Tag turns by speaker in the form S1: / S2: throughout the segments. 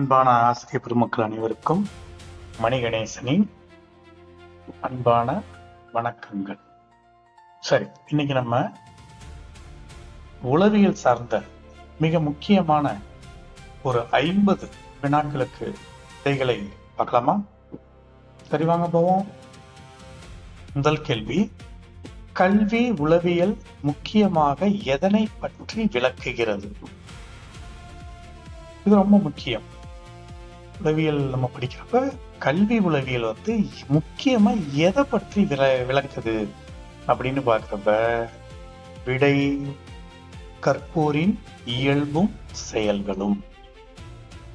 S1: அன்பான ஆசிரியர் பெருமக்கள் அனைவருக்கும் மணிகணேசனின் அன்பான வணக்கங்கள். சரி, இன்னைக்கு நம்ம உளவியல் சார்ந்த மிக முக்கியமான ஒரு 50 வினாக்களுக்கு விடைகளை பார்க்கலாமா? சரி, வாங்க போவோம். முதல் கேள்வி, கல்வி உளவியல் முக்கியமாக எதனை பற்றி விளக்குகிறது? இது ரொம்ப முக்கியம். உளவியல் நம்ம படிக்கிறப்ப கல்வி உளவியல் முக்கியமா எதை பற்றி விளக்குது அப்படின்னு பார்க்கிறப்ப விடை கற்போரின் இயல்பும் செயல்களும்.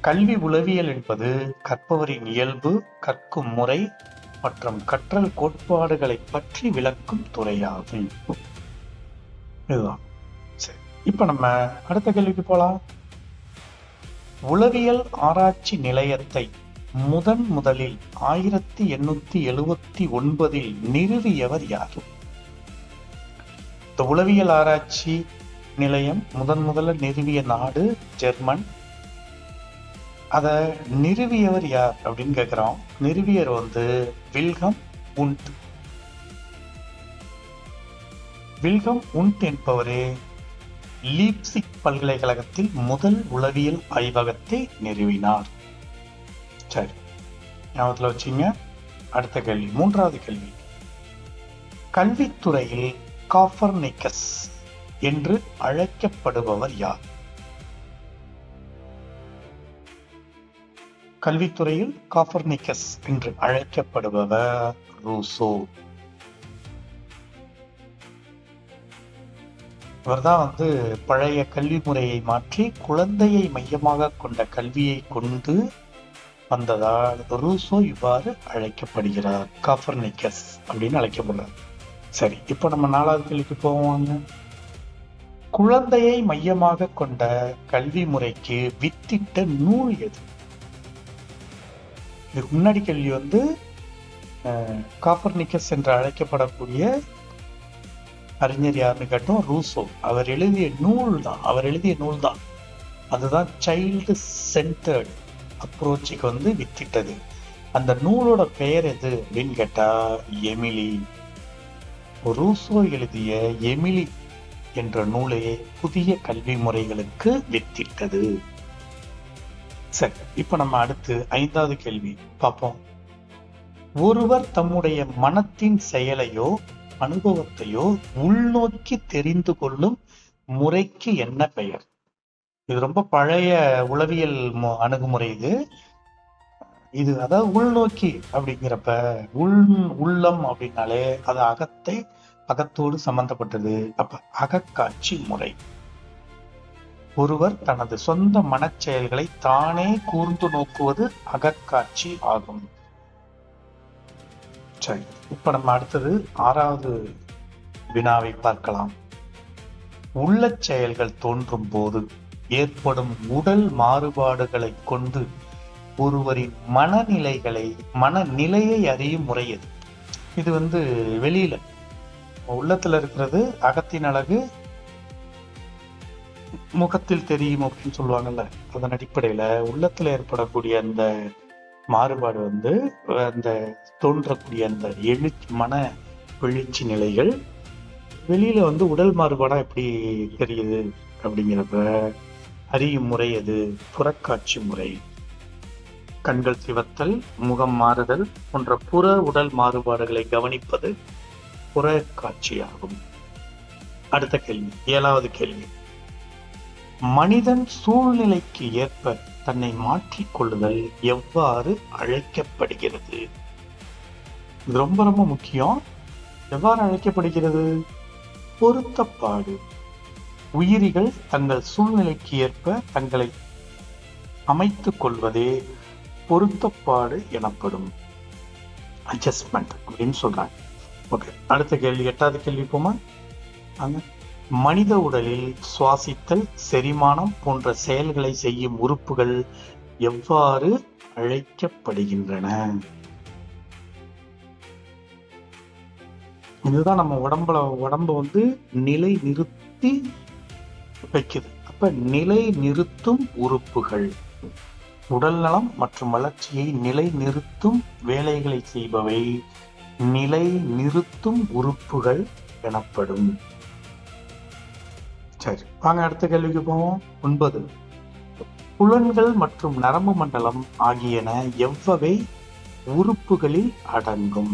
S1: கல்வி உளவியல் என்பது கற்பவரின் இயல்பு, கற்கும் முறை மற்றும் கற்றல் கோட்பாடுகளை பற்றி விளக்கும் துறையாகும். இதுதான். சரி, இப்ப நம்ம அடுத்த கேள்விக்கு போலாம். உளவியல் ஆராய்ச்சி நிலையத்தை முதலில் 1879 நிறுவியவர் யார்? இந்த உளவியல் ஆராய்ச்சி நிலையம் முதல்ல நிறுவிய நாடு ஜெர்மன். அத நிறுவியவர் யார் அப்படின்னு கேக்குறோம். நிறுவியர் வில்ஹம் உண்ட். வில்ஹம் உண்ட் என்பவரே லீப்சிக் பல்கலைக்கழகத்தில் முதல் உளவியல் ஆய்வகத்தை நிறுவினார். சரி, ஞாபகத்துல வச்சுங்க. அடுத்த கேள்வி, மூன்றாவது கேள்வி, கல்வித்துறையில் காப்பர்னிக்கஸ் என்று அழைக்கப்படுபவர் யார்? கல்வித்துறையில் காப்பர்னிக்கஸ் என்று அழைக்கப்படுபவர் ரூசோ. இவர்தான் பழைய கல்வி முறையை மாற்றி குழந்தையை மையமாக கொண்ட கல்வியை கொண்டு வந்ததால் ரூசோ இவ்வாறு அழைக்கப்படுகிறார். காப்பர்னிக்கஸ் அப்படின்னு அழைக்கப்படுறார். சரி, இப்போ நம்ம நாலாவது கேள்விக்கு போவாங்க. குழந்தையை மையமாக கொண்ட கல்வி முறைக்கு வித்திட்ட நூல் எது? இதுக்கு முன்னாடி கேள்வி காப்பர்னிக்கஸ் என்று அழைக்கப்படக்கூடிய அறிஞர் யாருன்னு கேட்டோம், ரூசோ. அவர் எழுதிய நூல் தான் அதுதான் சைல்டு சென்டர்ட் அப்ரோச்சுக்கு வித்திட்டது. அந்த நூலோட பெயர் எது அப்படின்னு கேட்டா எமிலி. ரூசோ எழுதிய எமிலி என்ற நூலே புதிய கல்வி முறைகளுக்கு வித்திட்டது. சரி, இப்ப நம்ம அடுத்து 5வது கேள்வி பார்ப்போம். ஒருவர் தம்முடைய மனத்தின் செயலையோ அனுபவத்தையோ உள்நோக்கி தெரிந்து கொள்ளும் முறைக்கு என்ன பெயர்? இது ரொம்ப பழைய உளவியல் அணுகுமுறை. இது அதாவது உள்நோக்கி அப்படிங்கிறப்ப உள்ளம் அப்படின்னாலே அது அகத்தோடு சம்பந்தப்பட்டது. அப்ப அகக்காட்சி முறை. ஒருவர் தனது சொந்த மனச்செயல்களை தானே கூர்ந்து நோக்குவது அகக்காட்சி ஆகும். சரி, இப்ப நம்ம அடுத்தது 6வது வினாவை பார்க்கலாம். உள்ள செயல்கள் தோன்றும் போது ஏற்படும் உடல் மாறுபாடுகளை கொண்டு ஒருவரின் மனநிலையை அறியும் முறை எது? இது வெளியில உள்ளத்துல இருக்கிறது அகத்தின் அழகு முகத்தில் தெரியும் அப்படின்னு சொல்லுவாங்கல்ல. அதன் அடிப்படையில உள்ளத்துல ஏற்படக்கூடிய அந்த மாறுபாடு அந்த தோன்றக்கூடிய அந்த மன எழுச்சி நிலைகள் வெளியில உடல் மாறுபாடா எப்படி தெரியுது அப்படிங்கிறப்ப அறியும் முறை அது புறக்காட்சி முறை. கண்கள் சிவத்தல், முகம் மாறுதல் போன்ற புற உடல் மாறுபாடுகளை கவனிப்பது புறக்காட்சியாகும். அடுத்த கேள்வி, 7வது கேள்வி, மனிதன் சூழ்நிலைக்கு ஏற்ப தன்னை மாற்றிக் கொள்ளுதல் எவ்வாறு அழைக்கப்படுகிறது? இது ரொம்ப ரொம்ப முக்கியம். எவ்வாறு அழைக்கப்படுகிறது? பொருத்தப்பாடு. உயிரிகள் தங்கள் சூழ்நிலைக்கு ஏற்ப தங்களை அமைத்துக் கொள்வதே பொருத்தப்பாடு எனப்படும். அட்ஜஸ்ட்மெண்ட் அப்படின்னு சொல்றாங்க. ஓகே, அடுத்த கேள்வி, 8வது கேள்வி போமா? மனித உடலில் சுவாசித்தல், செரிமானம் போன்ற செயல்களை செய்யும் உறுப்புகள் எவ்வாறு அழைக்கப்படுகின்றன? இதுதான் நம்ம உடம்பு நிலை நிறுத்தி வைக்குது. அப்ப நிலை நிறுத்தும் உறுப்புகள் உடல் நலம் மற்றும் வளர்ச்சியை நிலைநிறுத்தும் வேலைகளை செய்பவை நிலை நிறுத்தும் உறுப்புகள் எனப்படும். சரி, வாங்க அடுத்த கேள்விக்கு போவோம். 9. புலன்கள் மற்றும் நரம்பு மண்டலம் ஆகியன எவ்வகை உறுப்புகளில் அடங்கும்?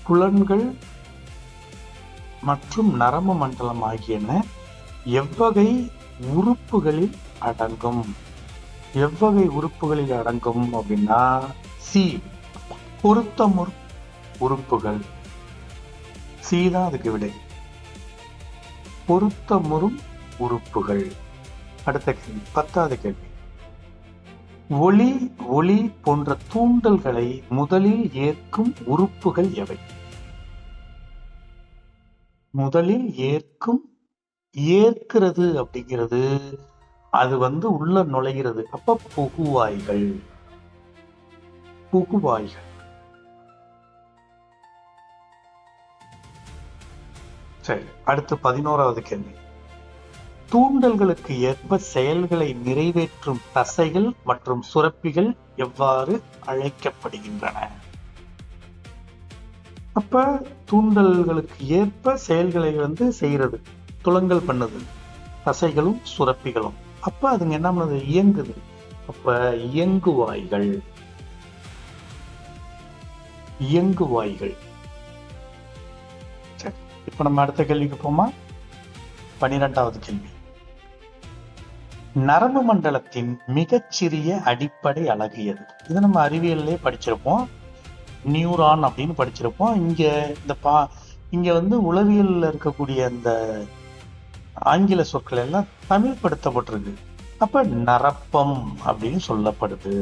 S1: புலன்கள் மற்றும் நரம்பு மண்டலம் ஆகியன எவ்வகை உறுப்புகளில் அடங்கும்? எவ்வகை உறுப்புகளில் அடங்கும் அப்படின்னா சி, பொருத்தமுறு உறுப்புகள். சி தான் அதுக்கு விடை, பொருத்தமுறும் உறுப்புகள். அடுத்த கேள்வி, 10வது கேள்வி. ஒளி போன்ற தூண்டல்களை முதலில் ஏற்கும் உறுப்புகள் எவை? முதலில் ஏற்கிறது அப்படிங்கிறது அது உள்ள நுழைகிறது. அப்ப புகுவாய்கள். சரி, அடுத்து 11வது கேள்வி. தூண்டல்களுக்கு ஏற்ப செயல்களை நிறைவேற்றும் தசைகள் மற்றும் சுரப்பிகள் எவ்வாறு அழைக்கப்படுகின்றன? அப்ப தூண்டல்களுக்கு ஏற்ப செயல்களை செய்யறது, துலங்கல் பண்ணுது தசைகளும் சுரப்பிகளும். அப்ப அதுங்க என்ன பண்ணுது? இயங்குது. அப்ப இயங்குவாய்கள். சரி, இப்ப நம்ம அடுத்த கேள்விக்கு போமா. 12வது கேள்வி. நரம்பு மண்டலத்தின் மிகச்சிறிய அடிப்படை அலகு எது? இது நம்ம அறிவியல்லே படிச்சிருப்போம், நியூரான் அப்படின்னு படிச்சிருப்போம். இங்க உளவியல்ல இருக்கக்கூடிய அந்த ஆங்கில சொற்கள் எல்லாம் தமிழ் படுத்தப்பட்டிருக்கு. அப்ப நரப்பம் அப்படின்னு சொல்லப்படுது.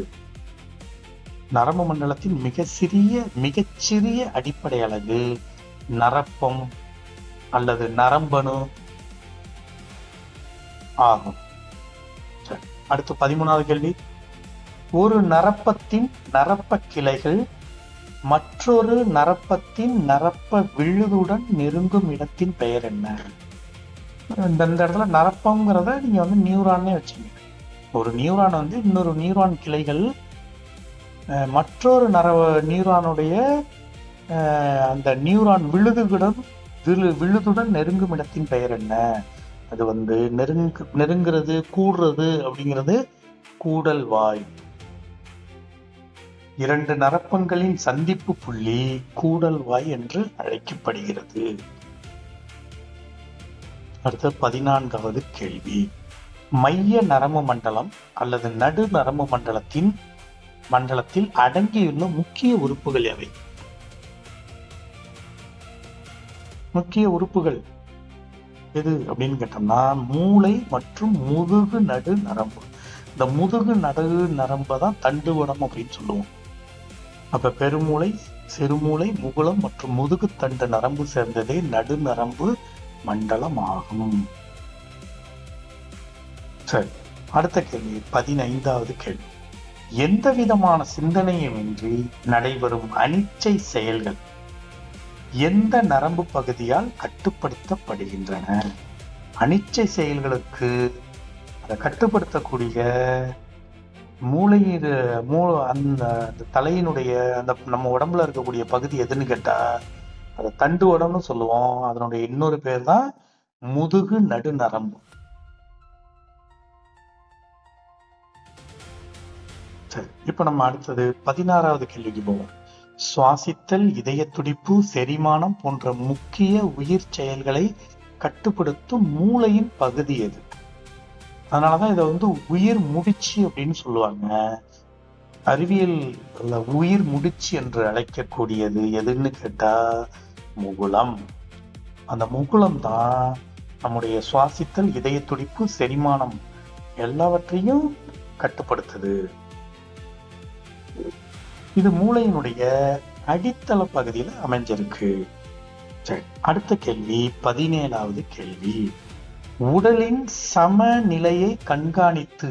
S1: நரம்பு மண்டலத்தின் மிகச்சிறிய அடிப்படை அலகு நரப்பம் அல்லது நரம்பணு ஆகும். அடுத்து 13வது கேள்வி. ஒரு நரப்பத்தின் நரப்ப கிளைகள் மற்றொரு நரப்பத்தின் நரப்ப விழுதுடன் நெருங்கும் இடத்தின் பெயர் என்ன? இந்த இடத்துல நரப்பங்கிறத நீங்க நியூரானே வச்சுங்க. ஒரு நியூரான் இன்னொரு நியூரான் கிளைகள் மற்றொரு நியூரானுடைய அந்த நியூரான் விழுதுடன் நெருங்கும் இடத்தின் பெயர் என்ன? அது நெருங்குறது, கூடுறது அப்படிங்கிறது கூடல் வாய். 2 நரப்பங்களின் சந்திப்பு புள்ளி கூடல் வாய் என்று அழைக்கப்படுகிறது. அடுத்த 14வது கேள்வி. மைய நரம்பு மண்டலம் அல்லது நடு நரம்பு மண்டலத்தில் அடங்கியுள்ள முக்கிய உறுப்புகள் எவை? முக்கிய உறுப்புகள் எது அப்படின்னு கேட்டோம்னா மூளை மற்றும் முதுகு நடு நரம்பு. இந்த முதுகு நடு நரம்பை தான் தண்டுவடம் அப்படின்னு சொல்லுவோம். அப்ப பெருமூளை, சிறுமூளை, முகுளம் மற்றும் முதுகு தண்டு நரம்பு சேர்ந்ததே நடு நரம்பு மண்டலம் ஆகும். சரி, அடுத்த கேள்வி 15வது கேள்வி. எந்த விதமான சிந்தனையுமின்றி நடைபெறும் அனிச்சை செயல்கள் எந்த நரம்பு பகுதியால் கட்டுப்படுத்தப்படுகின்றன? அனிச்சை செயல்களுக்கு அதை கட்டுப்படுத்தக்கூடிய அந்த தலையினுடைய அந்த நம்ம உடம்புல இருக்கக்கூடிய பகுதி எதுன்னு கேட்டா அதை தண்டு உடம்புன்னு சொல்லுவோம். அதனுடைய இன்னொரு பேர் தான் முதுகு நடு நரம்பு. சரி, இப்ப நம்ம அடுத்தது 16வது கேள்விக்கு போவோம். சுவாசித்தல், இதய துடிப்பு, செரிமானம் போன்ற முக்கிய உயிர் செயல்களை கட்டுப்படுத்தும் மூளையின் பகுதி எது? அதனாலதான் இதை உயிர் முடிச்சு அப்படின்னு சொல்லுவாங்க. அறிவியல் உயிர் முடிச்சு என்று அழைக்கக்கூடியது எதுன்னு கேட்டா முகுளம். அந்த முகுளம் தான் நம்முடைய சுவாசித்தல், இதய துடிப்பு, செரிமானம் எல்லாவற்றையும் கட்டுப்படுத்துது. இது மூளையினுடைய அடித்தள பகுதியில் அமைஞ்சிருக்கு. சரி, அடுத்த கேள்வி 17வது கேள்வி. உடலின் சமநிலையை கண்காணித்து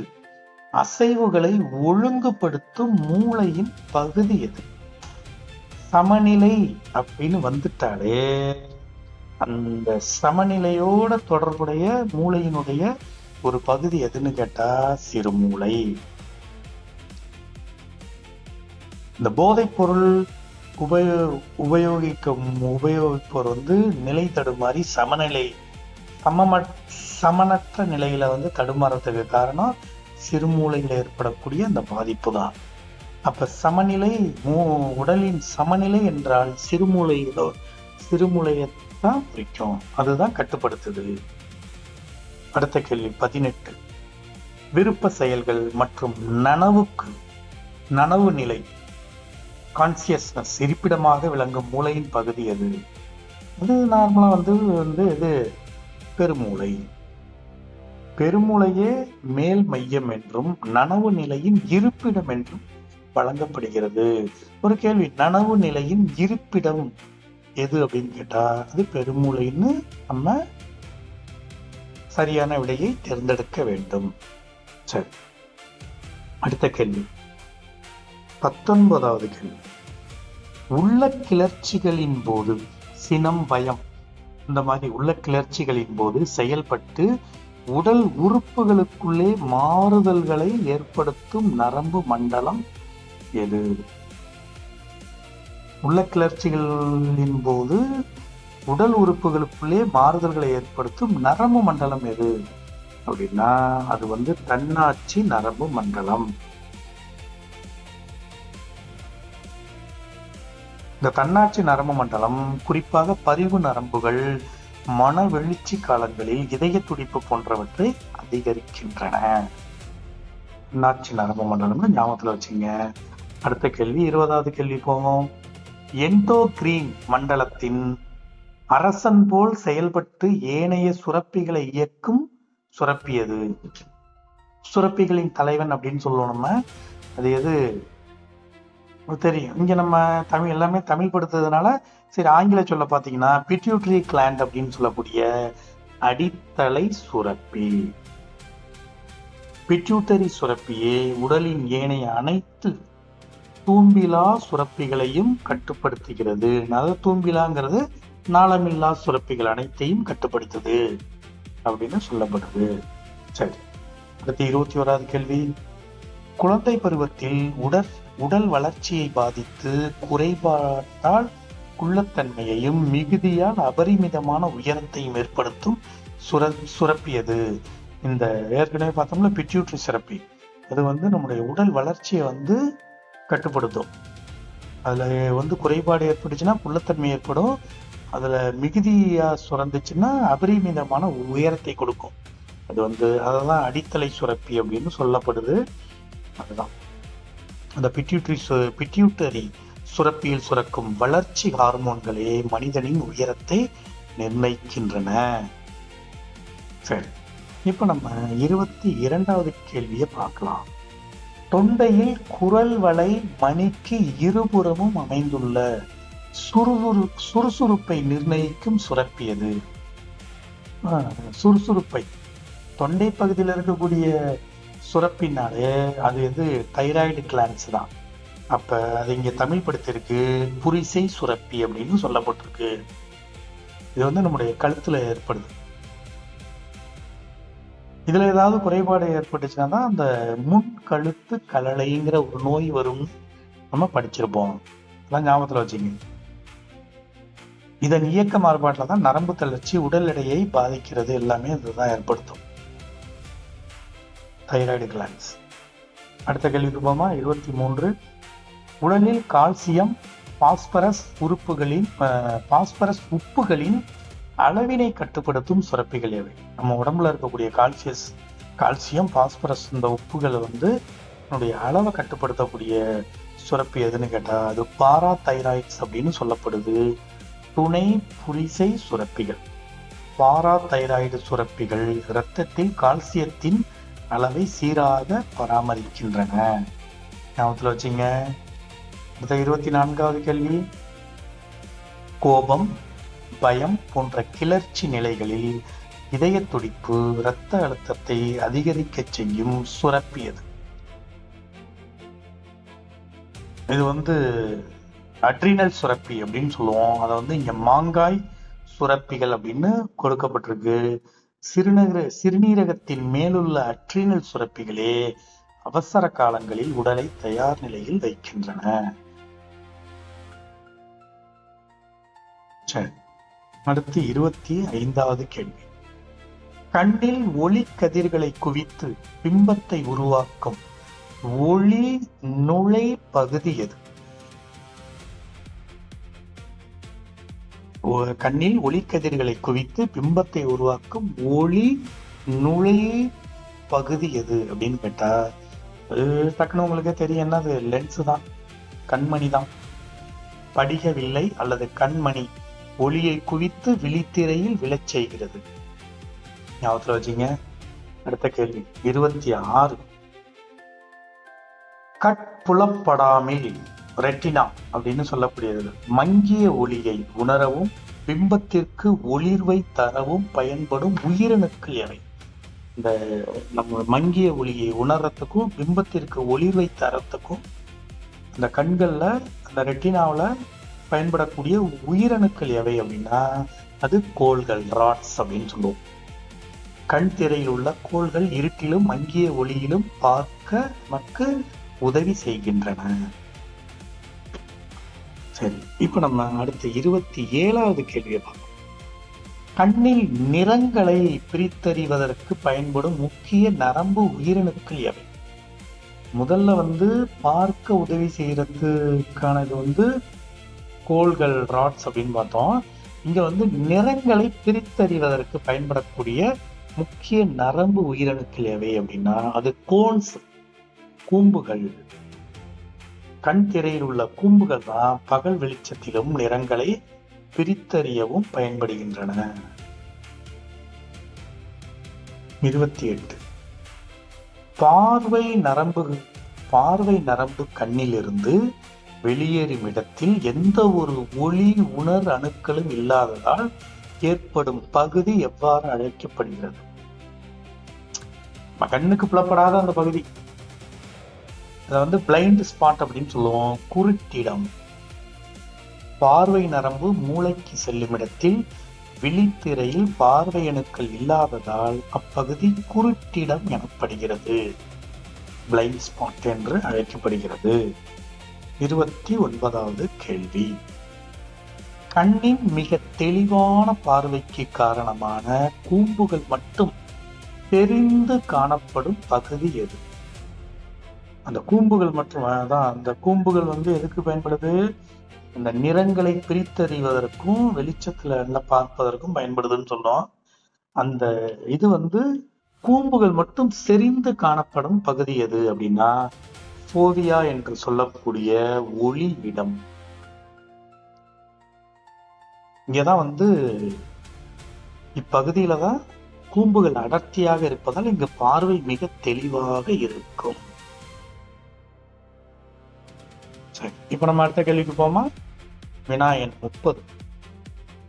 S1: அசைவுகளை ஒழுங்குபடுத்தும் மூளையின் பகுதி எது? சமநிலை அப்படின்னு வந்துட்டாலே அந்த சமநிலையோட தொடர்புடைய மூளையினுடைய ஒரு பகுதி எதுன்னு கேட்டா சிறுமூளை. இந்த போதைப் பொருள் உபயோகிப்பவர் நிலை தடுமாறி சமனற்ற நிலையில தடுமாறதுக்கு காரணம் சிறுமூளையில் ஏற்படக்கூடிய அந்த பாதிப்பு தான். அப்ப சமநிலை, உடலின் சமநிலை என்றால் சிறுமூளையத்தான் குறிக்கும். அதுதான் கட்டுப்படுத்துது. அடுத்த கேள்வி 18. விருப்ப செயல்கள் மற்றும் நனவு நிலை கான்சியஸ்னஸ் இருப்பிடமாக விளங்கும் மூளையின் பகுதி எது? இது நார்மலா இது பெருமூளை. பெருமூளையே மேல் மையம் என்றும் நனவு நிலையின் இருப்பிடம் என்றும் வழங்கப்படுகிறது. ஒரு கேள்வி, நனவு நிலையின் இருப்பிடம் எது அப்படின்னு கேட்டா அது பெருமூளைன்னு நம்ம சரியான விடையை தேர்ந்தெடுக்க வேண்டும். சரி, அடுத்த கேள்வி 19வது கேள்வி. உள்ள கிளர்ச்சிகளின் போது சினம், பயம் இந்த மாதிரி உள்ள கிளர்ச்சிகளின் போது செயல்பட்டு உடல் உறுப்புகளுக்குள்ளே மாறுதல்களை ஏற்படுத்தும் நரம்பு மண்டலம் எது? உள்ள கிளர்ச்சிகளின் போது உடல் உறுப்புகளுக்குள்ளே மாறுதல்களை ஏற்படுத்தும் நரம்பு மண்டலம் எது அப்படின்னா அது தன்னாட்சி நரம்பு மண்டலம். இந்த தன்னாட்சி நரம்பு மண்டலம் குறிப்பாக பரிவு நரம்புகள் மனவெழுச்சி காலங்களில் இதய துடிப்பு போன்றவற்றை அதிகரிக்கின்றன. தன்னாட்சி நரம்பு மண்டலம்னு ஞாபகத்துல வச்சுங்க. அடுத்த கேள்வி 20வது கேள்வி போவோம். எண்டோகிரீன் மண்டலத்தின் அரசன் போல் செயல்பட்டு ஏனைய சுரப்பிகளை இயக்கும் சுரப்பி எது? சுரப்பிகளின் தலைவன் அப்படின்னு சொல்லுவோம் நம்ம. அது எது தெரியும். இங்க நம்ம எல்லாமே தமிழ் படுத்துறதுனால சரி, ஆங்கில சொல்ல பாத்தீங்கன்னா பிட்யூட்டரி கிளாண்ட் அப்படின்னு சொல்லக்கூடிய அடித்தலை சுரப்பி. பிட்யூட்டரி சுரப்பியே உடலின் ஏனைய அனைத்து தூம்பிலா சுரப்பிகளையும் கட்டுப்படுத்துகிறது. தூம்பிலாங்கிறது நாளமில்லா சுரப்பிகள் அனைத்தையும் கட்டுப்படுத்துது அப்படின்னு சொல்லப்படுது. சரி, அடுத்து 21வது கேள்வி. குழந்தை பருவத்தில் உடல் வளர்ச்சியை பாதித்து குறைபாட்டால் குள்ளத்தன்மையையும் மிகுதியால் அபரிமிதமான உயரத்தையும் ஏற்படுத்தும் சுரப்பி எது? இந்த ஏற்கனவே பார்த்தோம்னா பிட்யூட்டரி சுரப்பி. அது நம்முடைய உடல் வளர்ச்சியை கட்டுப்படுத்தும். அதுல குறைபாடு ஏற்பட்டுச்சுன்னா குள்ளத்தன்மை ஏற்படும். அதுல மிகுதியா சுரந்துச்சுன்னா அபரிமிதமான உயரத்தை கொடுக்கும். அதெல்லாம் அடித்தலை சுரப்பி அப்படின்னு சொல்லப்படுது. அதுதான் அந்த பிட்யூட்டரி சுரப்பியில் சுரக்கும் வளர்ச்சி ஹார்மோன்களே மனிதனின் உயரத்தை நிர்ணயிக்கின்றன. சரி, இப்ப நம்ம 22வது கேள்வியை பார்க்கலாம். தொண்டையில் குரல் வளை மணிக்கு இருபுறமும் அமைந்துள்ள சுறுசுறுப்பை நிர்ணயிக்கும் சுரப்பி எது? சுறுசுறுப்பை தொண்டை பகுதியில் இருக்கக்கூடிய சுரப்பினாலே அது தைராய்டு கிளான்ஸ் தான். அப்ப அது இங்க தமிழ் படுத்திருக்கு புரிசை சுரப்பி அப்படின்னு சொல்லப்பட்டிருக்கு. இது நம்முடைய கழுத்துல ஏற்படுது. இதுல ஏதாவது குறைபாடு ஏற்பட்டுச்சுன்னா தான் அந்த முன் கழுத்து கழலைங்கிற ஒரு நோய் வரும் நம்ம படிச்சிருப்போம். அதான் ஞாபகத்துல வச்சுங்க. இதன் இயக்க மாறுபாட்டுல தான் நரம்பு தளர்ச்சி, உடல் எடையை பாதிக்கிறது எல்லாமே இதுதான் ஏற்படுத்தும். Thyroid glands. அடுத்த கேள்விக்கு போமா. 23. உடலில் கால்சியம் பாஸ்பரஸ் உப்புகளின் அளவினை கட்டுப்படுத்தும் சுரப்பிகள் எவை? நம்ம உடம்புல இருக்கக்கூடிய கால்சியம் பாஸ்பரஸ் இந்த உப்புகள் நம்முடைய அளவை கட்டுப்படுத்தக்கூடிய சுரப்பி எதுன்னு கேட்டா அது பாரா தைராய்ட்ஸ் அப்படின்னு சொல்லப்படுது. துணை புரிசை சுரப்பிகள். பாரா தைராய்டு சுரப்பிகள் இரத்தத்தில் கால்சியத்தின் அளவை சீராக பராமரிக்கின்றன. ஞாபகத்துல வச்சுங்க. அடுத்த 24வது கேள்வி. கோபம், பயம் போன்ற கிளர்ச்சி நிலைகளில் இதய துடிப்பு, இரத்த அழுத்தத்தை அதிகரிக்க செய்யும் சுரப்பி எது? இது அட்ரினல் சுரப்பி அப்படின்னு சொல்லுவோம். அதை இங்க மாங்காய் சுரப்பிகள் அப்படின்னு கொடுக்கப்பட்டிருக்கு. சிறுநீரகத்தின் மேலுள்ள அட்ரினல் சுரப்பிகளே அவசர காலங்களில் உடலை தயார் நிலையில் வைக்கின்றன. அடுத்து 25வது கேள்வி. கண்ணில் ஒளி கதிர்களை குவித்து பிம்பத்தை உருவாக்கும் ஒளி நுழை பகுதி எது? கண்ணில் ஒளிக்கதிர்களை குவித்து பிம்பத்தை உருவாக்கும் ஒளி நுழை பகுதி எது அப்படின்னு கேட்டா டக்குனு உங்களுக்கே தெரியும், என்னது? லென்ஸ் தான், கண்மணி தான். படிகவில்லை அல்லது கண்மணி ஒளியை குவித்து விழித்திரையில் விழச் செய்கிறது. ஞாபகத்துல வச்சுங்க. அடுத்த கேள்வி 26. கட்புலப்படாமல் ரெட்டினா அப்படின்னு சொல்லக்கூடியது மங்கிய ஒளியை உணரவும் பிம்பத்திற்கு ஒளிர்வை தரவும் பயன்படும் உயிரணுக்கள் எவை? இந்த நம்ம மங்கிய ஒளியை உணர்றதுக்கும் பிம்பத்திற்கு ஒளிர்வை தரத்துக்கும் அந்த கண்கள்ல அந்த ரெட்டினாவில பயன்படக்கூடிய உயிரணுக்கள் எவை அப்படின்னா அது கோள்கள், ராட்ஸ் அப்படின்னு சொல்லுவோம். கண் திரையில் உள்ள கோள்கள் இருட்டிலும் மங்கிய ஒளியிலும் பார்க்க நமக்கு உதவி செய்கின்றன. சரி, இப்ப நம்ம அடுத்த 27வது கேள்வியை பார்ப்போம். கண்ணில் நிறங்களை பிரித்தறிவதற்கு பயன்படும் முக்கிய நரம்பு உயிரணுக்கள் எவை? முதல்ல பார்க்க உதவி செய்யறதுக்கானது கோள்கள், ராட்ஸ் அப்படின்னு பார்த்தோம். இங்க நிறங்களை பிரித்தறிவதற்கு பயன்படக்கூடிய முக்கிய நரம்பு உயிரணுக்கள் எவை அப்படின்னா அது கோன்ஸ், கூம்புகள். கண் திரையில் உள்ள கூம்புகள் தான் பகல் வெளிச்சத்திலும் நிறங்களை பிரித்தறியவும் பயன்படுகின்றன. 28. பார்வை நரம்பு கண்ணிலிருந்து வெளியேறும் இடத்தில் எந்த ஒரு ஒளி உணர் அணுக்களும் இல்லாததால் ஏற்படும் பகுதி எவ்வாறு அழைக்கப்படுகிறது? கண்ணுக்கு புலப்படாத அந்த பகுதி அதை பிளைண்ட் ஸ்பாட் அப்படின்னு சொல்லுவோம், குருட்டிடம். பார்வை நரம்பு மூளைக்கு செல்லும் இடத்தில் விழித்திரையில் பார்வை அணுக்கள் இல்லாததால் அப்பகுதி குருட்டிடம் எனப்படுகிறது, பிளைண்ட் ஸ்பாட் என்று அழைக்கப்படுகிறது. 29வது கேள்வி. கண்ணின் மிக தெளிவான பார்வைக்கு காரணமான கூம்புகள் மட்டும் தெரிந்து காணப்படும் பகுதி எது? அந்த கூம்புகள் மற்றும் அந்த கூம்புகள் எதுக்கு பயன்படுது? இந்த நிறங்களை பிரித்தறிவதற்கும் வெளிச்சத்துல பார்ப்பதற்கும் பயன்படுதுன்னு சொன்னோம். அந்த இது கூம்புகள் மட்டும் செறிந்து காணப்படும் பகுதி எது அப்படின்னா போவியா என்று சொல்லக்கூடிய ஒளி இடம். இங்கதான் இப்பகுதியில தான் கூம்புகள் அடர்த்தியாக இருப்பதால் இங்கு பார்வை மிக தெளிவாக இருக்கும். சரி, இப்ப நம்ம அடுத்த கேள்விக்கு போமா. வினா எண் 30.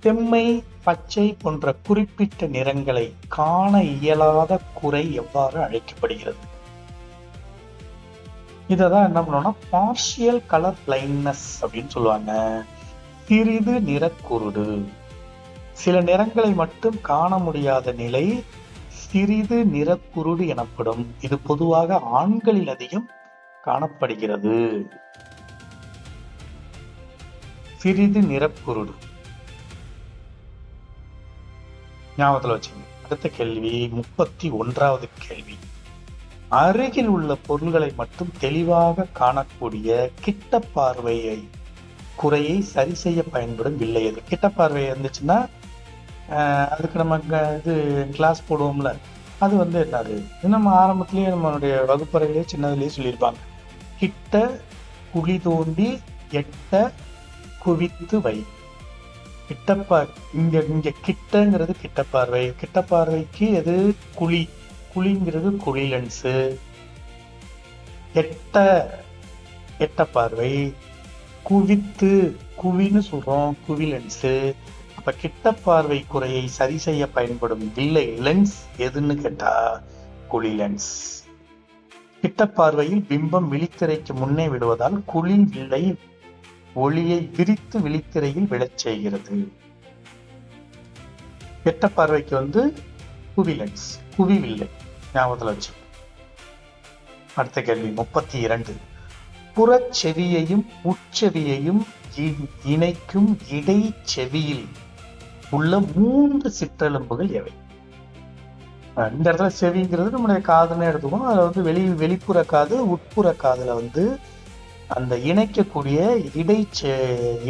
S1: செம்மை, பச்சை போன்ற குறிப்பிட்ட நிறங்களை காண இயலாத குறை எவ்வாறு அழைக்கப்படுகிறது? இததான் என்ன பண்ணோம்னா பார்ஷியல் கலர் பிளைண்ட்னஸ் அப்படின்னு சொல்லுவாங்க. சிறிது நிறக்குருடு. சில நிறங்களை மட்டும் காண முடியாத நிலை சிறிது நிறக்குருடு எனப்படும். இது பொதுவாக ஆண்களில் அதிகம் காணப்படுகிறது. சிறிது நிறக்குருடு ஞாபகத்துல வச்சுங்க. அடுத்த கேள்வி 31வது கேள்வி. அருகில் உள்ள பொருள்களை மட்டும் தெளிவாக காணக்கூடிய கிட்ட பார்வையை குறையை சரி செய்ய பயன்படும் வில்லை எது? கிட்ட பார்வை இருந்துச்சுன்னா அதுக்கு நம்ம இது கிளாஸ் போடுவோம்ல, அது என்னது? நம்ம ஆரம்பத்திலேயே நம்மளுடைய வகுப்பறையிலேயே சின்னதுலேயே சொல்லியிருப்பாங்க. கிட்ட குழி தோண்டி எட்ட குவித்து வை. இங்க கிட்டங்கிறது கிட்ட பார்வை. கிட்ட பார்வைக்கு எது? குழி. குழிங்கிறது குழி லென்ஸு. எட்ட பார்வை. குவித்து குவின்னு சொல்றோம், குவி லென்ஸு. அப்ப கிட்ட பார்வை குறையை சரி செய்ய பயன்படும் வில்லை லென்ஸ் எதுன்னு கேட்டா குழி லென்ஸ். கிட்ட பார்வையில் பிம்பம் விழித்திரைக்கு முன்னே விடுவதால் குழி வில்லை ஒளியை விரித்து விழித்திரையில் விழச் செய்கிறது. கிட்ட பார்வைக்கு குவிலன்ஸ், குவிவில்லை. ஞாபகத்துல வச்சு. அடுத்த கேள்வி 32. புறச்செவியையும் உட்செவியையும் இணைக்கும் இடைச்செவியில் உள்ள 3 சிற்றெலும்புகள் எவை? இந்த இடத்துல செவிங்கிறது நம்மளுடைய காதுன்னு எடுத்துக்கோம். அதுல வந்து வெளிப்புற காது, உட்புற காதுல வந்து அந்த இணைக்கக்கூடிய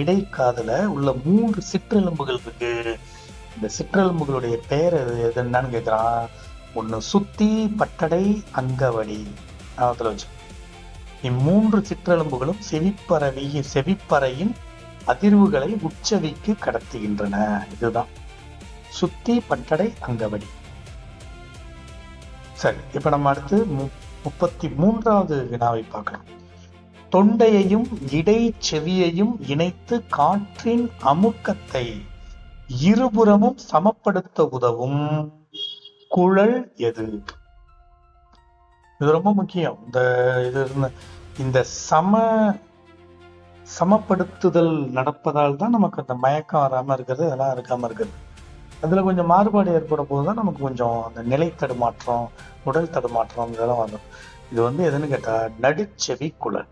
S1: இடைக்காதுல உள்ள 3 சிற்றெலும்புகள் இருக்கு. இந்த சிற்றெலும்புகளுடைய பெயர் எது என்னன்னு கேட்கிறான். ஒண்ணு சுத்தி, பட்டடை, அங்கவடி. ஞாபகத்துல வச்சு. இம்மூன்று சிற்றெலும்புகளும் செவிப்பறையின் அதிர்வுகளை உட்செவிக்கு கடத்துகின்றன. இதுதான் சுத்தி, பட்டடை, அங்கவடி. சரி, இப்ப நம்ம அடுத்து 33வது வினாவை பார்க்கலாம். தொண்டையையும் இடைச்செவியையும் இணைத்து காற்றின் அமுக்கத்தை இருபுறமும் சமப்படுத்த உதவும் குழல் எது? இது ரொம்ப முக்கியம். இந்த சமப்படுத்துதல் நடப்பதால் தான் நமக்கு அந்த மயக்கம் வராம இருக்கிறது, அதெல்லாம் இருக்காம இருக்கிறது. அதுல கொஞ்சம் மாறுபாடு ஏற்பட போதுதான் நமக்கு கொஞ்சம் அந்த நிலை தடுமாற்றம், உடல் தடுமாற்றம் இதெல்லாம் வரும். இது வந்து எதுன்னு கேட்டா நடுச்செவி குழல்,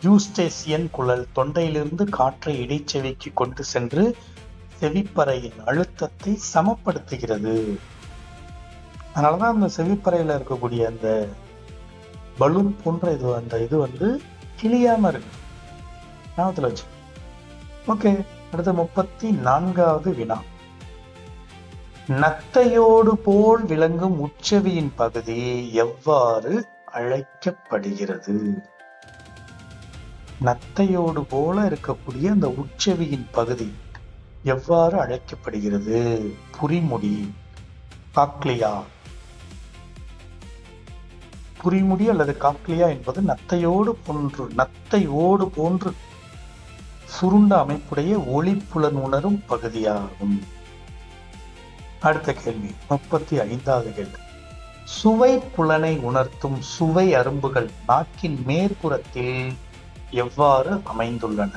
S1: யூஸ்டேசியன் குழல். தொண்டையிலிருந்து காற்றை இடைச்செவிக்கு கொண்டு சென்று செவிப்பறையின் அழுத்தத்தை சமப்படுத்துகிறது. அதனாலதான் அந்த செவிப்பறையில இருக்கக்கூடிய அந்த பலூன் போன்ற இது வந்து கிளியாம இருக்கு. ஞாபகத்துல வச்சு. ஓகே, அடுத்த 34வது வினா. நத்தையோடு போல் விளங்கும் உட்செவியின் பகுதி எவ்வாறு அழைக்கப்படுகிறது? நத்தையோடு போல இருக்கக்கூடிய அந்த உட்செவியின் பகுதி எவ்வாறு அழைக்கப்படுகிறது? புரிமுடி, காக்லியா. புரிமுடி அல்லது காக்லியா என்பது நத்தையோடு போன்று சுருண்ட அமைப்புடைய ஒளிப்புலன் உணரும் பகுதியாகும். அடுத்த கேள்வி 35வது கேள்வி. சுவை புலனை உணர்த்தும் சுவை அரும்புகள் நாக்கின் மேற்புறத்தில் எவ்வாறு அமைந்துள்ளன?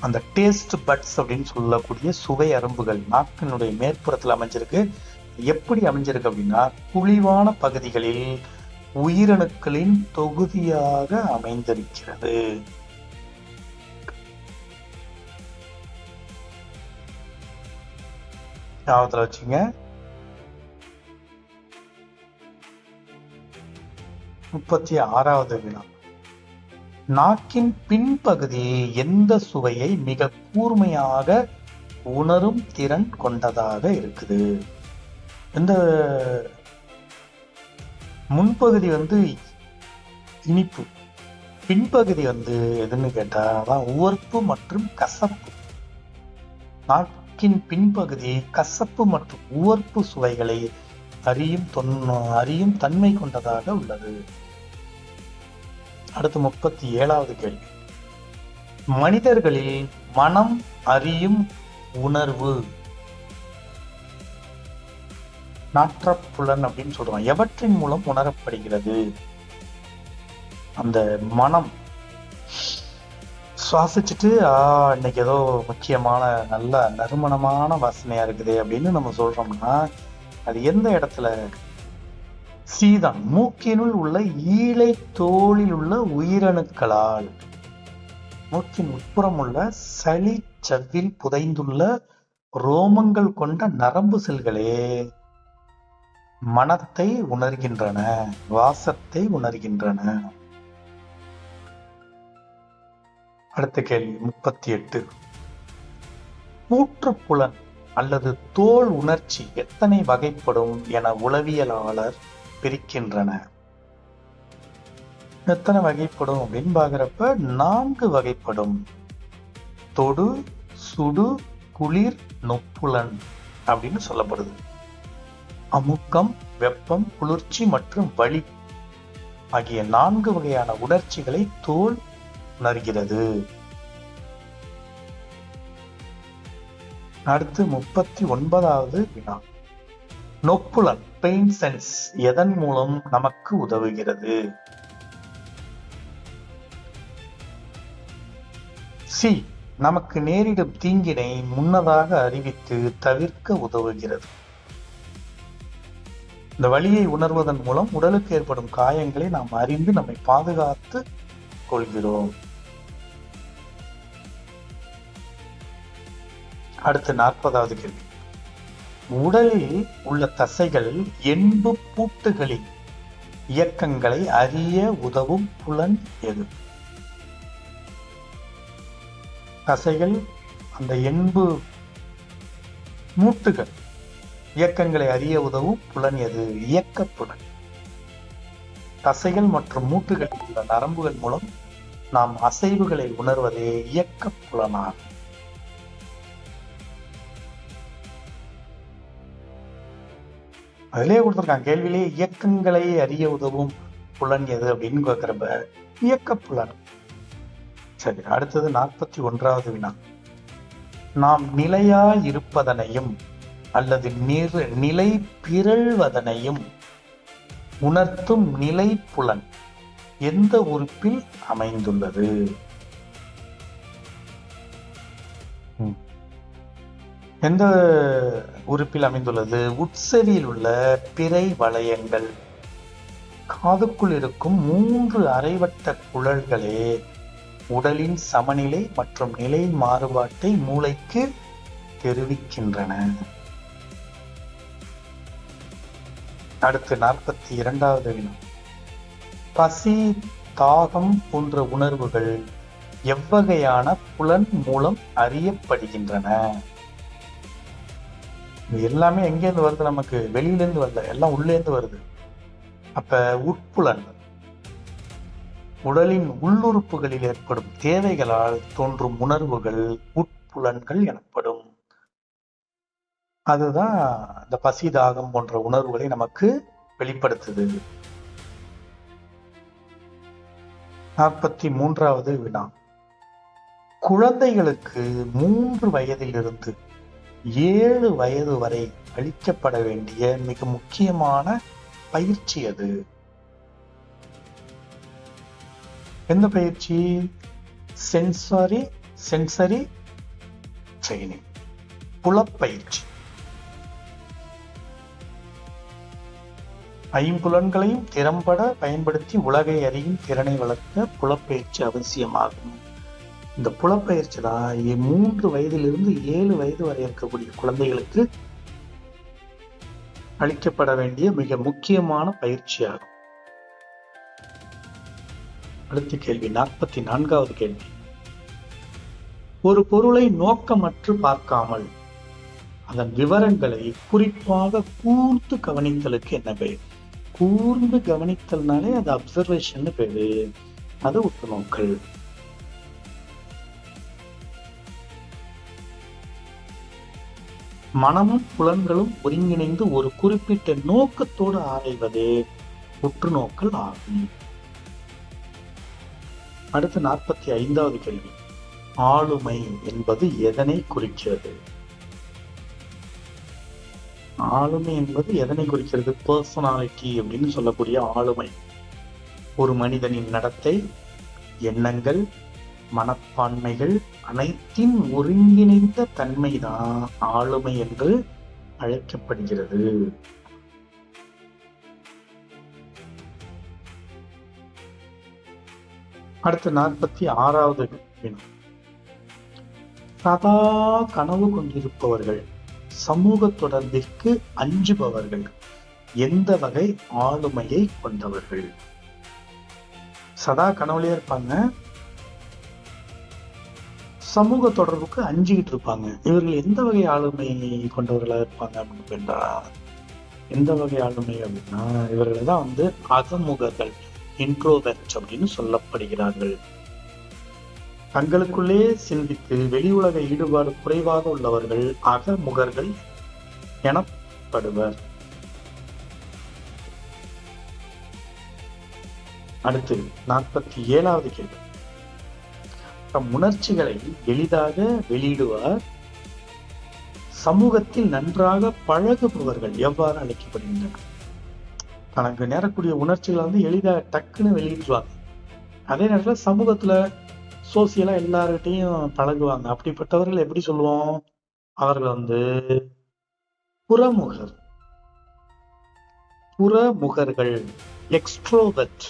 S1: அந்த டேஸ்ட் பட்ஸ் அப்படின்னு சொல்லக்கூடிய சுவை அரும்புகள் நாக்கினுடைய மேற்புறத்தில் அமைஞ்சிருக்கு. எப்படி அமைஞ்சிருக்கு அப்படின்னா குழிவான பகுதிகளில் உயிரணுக்களின் தொகுதியாக அமைந்திருக்கிறது. ஞாபகத்துல வச்சுங்க. 36வது வினா. நாக்கின் பின்பகுதி எந்த சுவையை மிக கூர்மையாக உணரும் திறன் கொண்டதாக இருக்குது? இந்த முன்பகுதி வந்து இனிப்பு, பின்பகுதி வந்து எதுன்னு கேட்டா அதான் உவர்ப்பு மற்றும் கசப்பு. நாக்கின் பின்பகுதி கசப்பு மற்றும் உவர்ப்பு சுவைகளை அறியும் தன்மை கொண்டதாக உள்ளது. அடுத்து 37வது கேள்வி. மனிதர்களில் மனம் அறியும் உணர்வு நாற்றப்புலன் அப்படின்னு சொல்றோம். எவற்றின் மூலம் உணரப்படுகிறது? அந்த மனம் சுவாசிச்சுட்டு இன்னைக்கு ஏதோ முக்கியமான நல்ல நறுமணமான வாசனையா இருக்குது அப்படின்னு நம்ம சொல்றோம்னா அது எந்த இடத்துல? சீதான் மூக்கினுள் உள்ள ஈழை தோலில் உள்ள உயிரணுக்களால். மூக்கின் உட்புறம் உள்ள சளி சவ்வில் புதைந்துள்ள ரோமங்கள் கொண்ட நரம்பு செல்களே மனத்தை உணர்கின்றன, வாசத்தை உணர்கின்றன. அடுத்த கேள்வி 38. கூற்றுப்புலன் அல்லது தோல் உணர்ச்சி எத்தனை வகைப்படும் என உளவியலாளர் பிரிக்கின்றன? எத்தனை வகைப்படும் அப்படின்னு பாக்குறப்ப 4 வகைப்படும். தொடு, சுடு, குளிர், நொப்புலன் அப்படின்னு சொல்லப்படுது. அமுக்கம், வெப்பம், குளிர்ச்சி மற்றும் வலி ஆகிய 4 வகையான உணர்ச்சிகளை தோல் உணர்கிறது. அடுத்து 39வது வினா. நொப்புலன் பெயின் சென்ஸ் எதன் மூலம் நமக்கு உதவுகிறது? சி. நமக்கு நேரிடும் தீங்கினை முன்னதாக அறிவித்து தவிர்க்க உதவுகிறது. இந்த வலியை உணர்வதன் மூலம் உடலுக்கு ஏற்படும் காயங்களை நாம் அறிந்து நம்மை பாதுகாத்து கொள்கிறோம். அடுத்து 40வது கேள்வி. உடலில் உள்ள தசைகள் எண்பு பூட்டுகளின் இயக்கங்களை அறிய உதவும் புலன் எது? தசைகள் அந்த எண்பு மூட்டுகள் இயக்கங்களை அறிய உதவும் புலன் எது? இயக்க புலன். தசைகள் மற்றும் மூட்டுகளில் உள்ள நரம்புகள் மூலம் நாம் அசைவுகளை உணர்வதே இயக்க புலனாகும். அதிலே கொடுத்திருக்காங்க கேள்வியிலே இயக்கங்களை அறிய உதவும் புலன் எது அப்படின்னு கேட்கிறப்ப இயக்க புலன். சரி, அடுத்தது 41வது வினா. நாம் நிலையாய் இருப்பதனையும் அல்லது நிலை பிறழ்வதனையும் உணர்த்தும் நிலை புலன் எந்த உறுப்பில் அமைந்துள்ளது? எந்த உறுப்பில் அமைந்துள்ளது? உட்செவியில் உள்ள பிறை வளையங்கள். காதுக்குள் இருக்கும் 3 அரைவட்ட குழல்களே உடலின் சமநிலை மற்றும் நிலை மாறுபாட்டை மூளைக்கு தெரிவிக்கின்றன. அடுத்து 42வது வினா. பசி, தாகம் போன்ற உணர்வுகள் எவ்வகையான புலன் மூலம் அறியப்படுகின்றன? எல்லாமே எங்கேருந்து வருது? நமக்கு வெளியிலேருந்து வரல, எல்லாம் உள்ளேந்து வருது. அப்ப உட்புலன் உடலின் உள்ளுறுப்புகளில் ஏற்படும் தேவைகளால் தோன்றும் உணர்வுகள் உட்புலன்கள் எனப்படும். அதுதான் இந்த பசி, தாகம் போன்ற உணர்வுகளை நமக்கு வெளிப்படுத்துது. 43வது வினா. குழந்தைகளுக்கு 3 வயதிலிருந்து 7 வயது வரை அளிக்கப்பட வேண்டிய மிக முக்கியமான பயிற்சி அது? எந்த பயிற்சி? Sensory training, புலப்பயிற்சி. 5 புலன்களையும் திறம்பட பயன்படுத்தி உலகை அறியும் திறனை வளர்க்க புலப்பயிற்சி அவசியமாகும். இந்த புலப்பயிற்சி தான் 3 வயதிலிருந்து 7 வயது வரை இருக்கக்கூடிய குழந்தைகளுக்கு அளிக்கப்பட வேண்டிய மிக முக்கியமான பயிற்சியாகும். அடுத்த கேள்வி 44வது கேள்வி. ஒரு பொருளை நோக்கமற்று பார்க்காமல் அதன் விவரங்களை குறிப்பாக கூர்ந்து கவனித்தலுக்கு என்ன பெயர்? கூர்ந்து கவனித்தல்னாலே அது அப்சர்வேஷன் பேரு, அது உற்று நோக்கல். மனமும் புலன்களும் ஒருங்கிணைந்து ஒரு குறிப்பிட்ட நோக்கத்தோடு ஆராய்வதே உற்று நோக்கல் ஆகும். அடுத்து 45வது கேள்வி. ஆளுமை என்பது எதனை குறிக்கிறது? ஆளுமை என்பது எதனை குறிக்கிறது? பர்சனாலிட்டி அப்படின்னு சொல்லக்கூடிய ஆளுமை ஒரு மனிதனின் நடத்தை, எண்ணங்கள், மனப்பான்மைகள் அனைத்தின் ஒருங்கிணைந்த தன்மைதான் ஆளுமை என்று அழைக்கப்படுகிறது. அடுத்து 46வது வினா. சதா கனவு கொண்டிருப்பவர்கள், சமூக தொடர்பிற்கு அஞ்சுபவர்கள் எந்த வகை ஆளுமையை கொண்டவர்கள்? சதா கனவுலயே இருப்பாங்க, சமூக தொடர்புக்கு அஞ்சுகிட்டு இருப்பாங்க. இவர்கள் எந்த வகை ஆளுமை கொண்டவர்களா இருப்பாங்க அப்படின்னா, எந்த வகை ஆளுமை அப்படின்னா இவர்கள் தான் அகமுகர்கள், இன்ட்ரோவெர்ட் அப்படின்னு சொல்லப்படுகிறார்கள். தங்களுக்குள்ளே சிந்தித்து வெளி உலக ஈடுபாடு குறைவாக உள்ளவர்கள் அகமுகர்கள் எனப்படுவர். அடுத்து 47வது கேள்வி. தம் உணர்ச்சிகளை எளிதாக வெளியிடுவார், சமூகத்தில் நன்றாக பழகுபவர்கள் எவ்வாறு அழைக்கப்படுகின்றனர்? தனக்கு நேரக்கூடிய உணர்ச்சிகளை எளிதாக டக்குன்னு வெளியிடுவாங்க. அதே நேரத்துல சமூகத்துல சோசியலா எல்லார்கிட்டையும் பழகுவாங்க. அப்படிப்பட்டவர்கள் எப்படி சொல்லுவோம்? அவர்கள் புறமுகர். புறமுகர்கள், எக்ஸ்ட்ரோவர்ட்.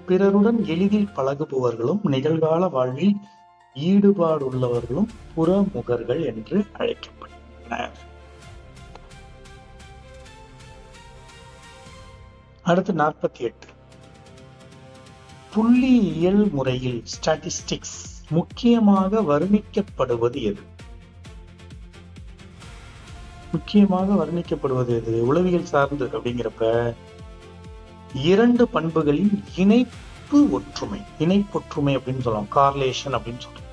S1: பிறருடன் எளிதில் பழகுபவர்களும் நிகழ்கால வாழ்வில் ஈடுபாடுள்ளவர்களும் புறமுகர்கள் என்று அழைக்கப்படுகின்றனர். அடுத்து 48. புள்ளியியல் முறையில் ஸ்டாட்டிஸ்டிக்ஸ் முக்கியமாக வர்ணிக்கப்படுவது எது? உளவியல் சார்ந்து அப்படிங்கிறப்ப இரண்டு பண்புகளின் இணைப்பொற்றுமை அப்படின்னு சொல்லலாம். கார்லேஷன் அப்படின்னு சொல்றோம்.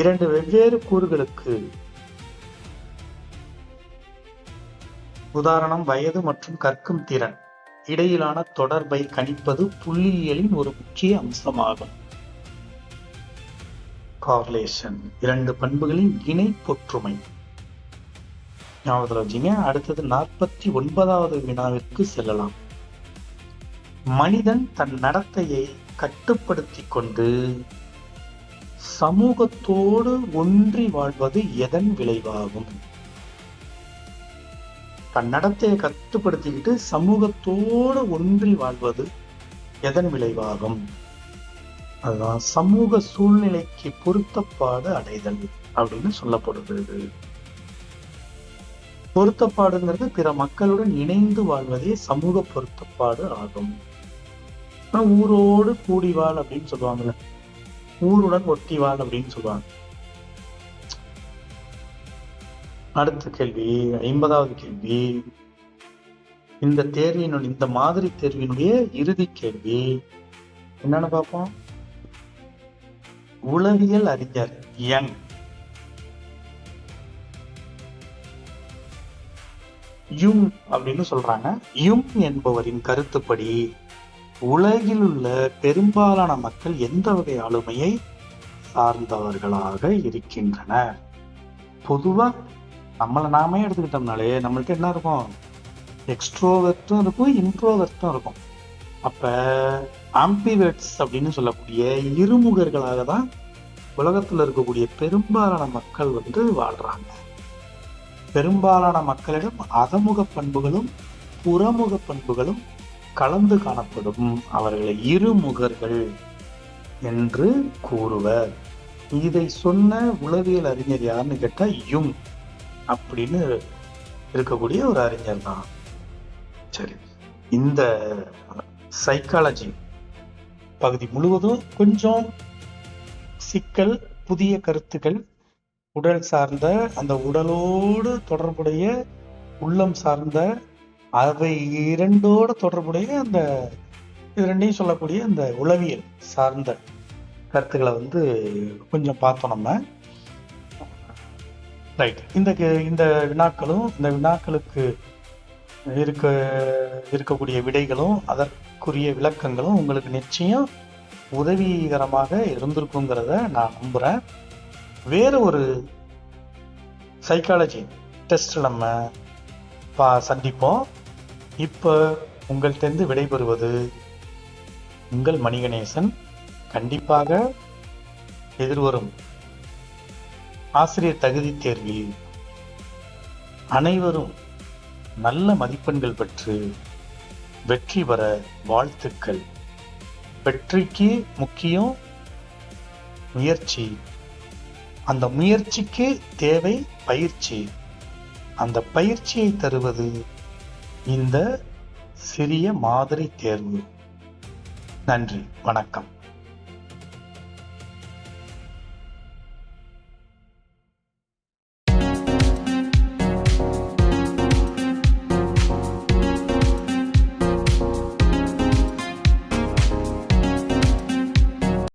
S1: இரண்டு வெவ்வேறு கூறுகளுக்கு, உதாரணம் வயது மற்றும் கற்கும் திறன், இடையிலான தொடர்பை கணிப்பது புள்ளியியலின் ஒரு முக்கிய அம்சமாகும். கார்லேஷன், இரண்டு பண்புகளின் இணைப்பொற்றுமை. ஞாபகத்தில் வச்சுங்க. அடுத்தது 49வது வினாவிற்கு செல்லலாம். மனிதன் தன் நடத்தையை கட்டுப்படுத்திக் கொண்டு சமூகத்தோடு ஒன்றி வாழ்வது எதன் விளைவாகும்? தன் நடத்தையை கட்டுப்படுத்திக்கிட்டு சமூகத்தோடு ஒன்றி வாழ்வது எதன் விளைவாகும்? அதுதான் சமூக சூழ்நிலைக்கு பொருத்தப்பாடு அடைதல் அப்படின்னு சொல்லப்படுகிறது. பொருத்தப்பாடுங்கிறது பிற மக்களுடன் இணைந்து வாழ்வதே சமூக பொருத்தப்பாடு ஆகும். ஊரோடு கூடி வாழ் அப்படின்னு சொல்லுவாங்கல்ல, ஊருடன் ஒட்டி வாழ் அப்படின்னு சொல்லுவாங்க. அடுத்த கேள்வி, 50வது கேள்வி. இந்த மாதிரி தேர்வினுடைய இறுதி கேள்வி என்னன்னு பார்ப்போம். உளவியல் அறிஞர் யுங் அப்படின்னு சொல்றாங்க. யுங் என்பவரின் கருத்துப்படி உலகில் உள்ள பெரும்பாலான மக்கள் எந்த வகை ஆளுமையை சார்ந்தவர்களாக இருக்கின்றனர்? பொதுவா நம்மளை நாமே எடுத்துக்கிட்டோம்னாலே நம்மள்ட்ட என்ன இருக்கும்? எக்ஸ்ட்ரோவர்ட்டும் இருக்கும், இன்ட்ரோவர்ட்டும் இருக்கும். அப்ப ஆம்பிவர்ட்ஸ் அப்படின்னு சொல்லக்கூடிய இருமுகர்களாக தான் உலகத்துல இருக்கக்கூடிய பெரும்பாலான மக்கள் வாழ்றாங்க. பெரும்பாலான மக்களிடம் அகமுக பண்புகளும் புறமுக பண்புகளும் கலந்து காணப்படும். அவர்களை இருமுகர்கள் என்று கூறுவர். இதை சொன்ன உளவியல் அறிஞர் யாருன்னு கேட்டா யுங் அப்படின்னு இருக்கக்கூடிய ஒரு அறிஞர் தான். சரி, இந்த சைக்காலஜி பகுதி முழுவதும் கொஞ்சம் சிக்கல், புதிய கருத்துக்கள், உடல் சார்ந்த, அந்த உடலோடு தொடர்புடைய உள்ளம் சார்ந்த, அவை இரண்டோடு தொடர்புடைய அந்த இரண்டையும் சொல்லக்கூடிய அந்த உளவியல் சார்ந்த கருத்துக்களை கொஞ்சம் பார்த்தோம் நம்ம. ரைட். இந்த வினாக்களும் இந்த வினாக்களுக்கு இருக்கக்கூடிய விடைகளும் அதற்குரிய விளக்கங்களும் உங்களுக்கு நிச்சயம் உதவிகரமாக இருந்திருக்குங்கிறத நான் நம்புறேன். வேற ஒரு சைக்காலஜி டெஸ்ட் நம்ம சந்திப்போம். இப்ப உங்கள்கிட்ட விடைபெறுவது உங்கள் மணிகணேசன். கண்டிப்பாக எதிர்வரும் ஆசிரியர் தகுதி தேர்வில் அனைவரும் நல்ல மதிப்பெண்கள் பெற்று வெற்றி பெற வாழ்த்துக்கள். வெற்றிக்கு முக்கியம் முயற்சி. அந்த முயற்சிக்கு தேவை பயிற்சி. அந்த பயிற்சியை தருவது இந்த சிறிய மாதிரி தேர்வு. நன்றி, வணக்கம்.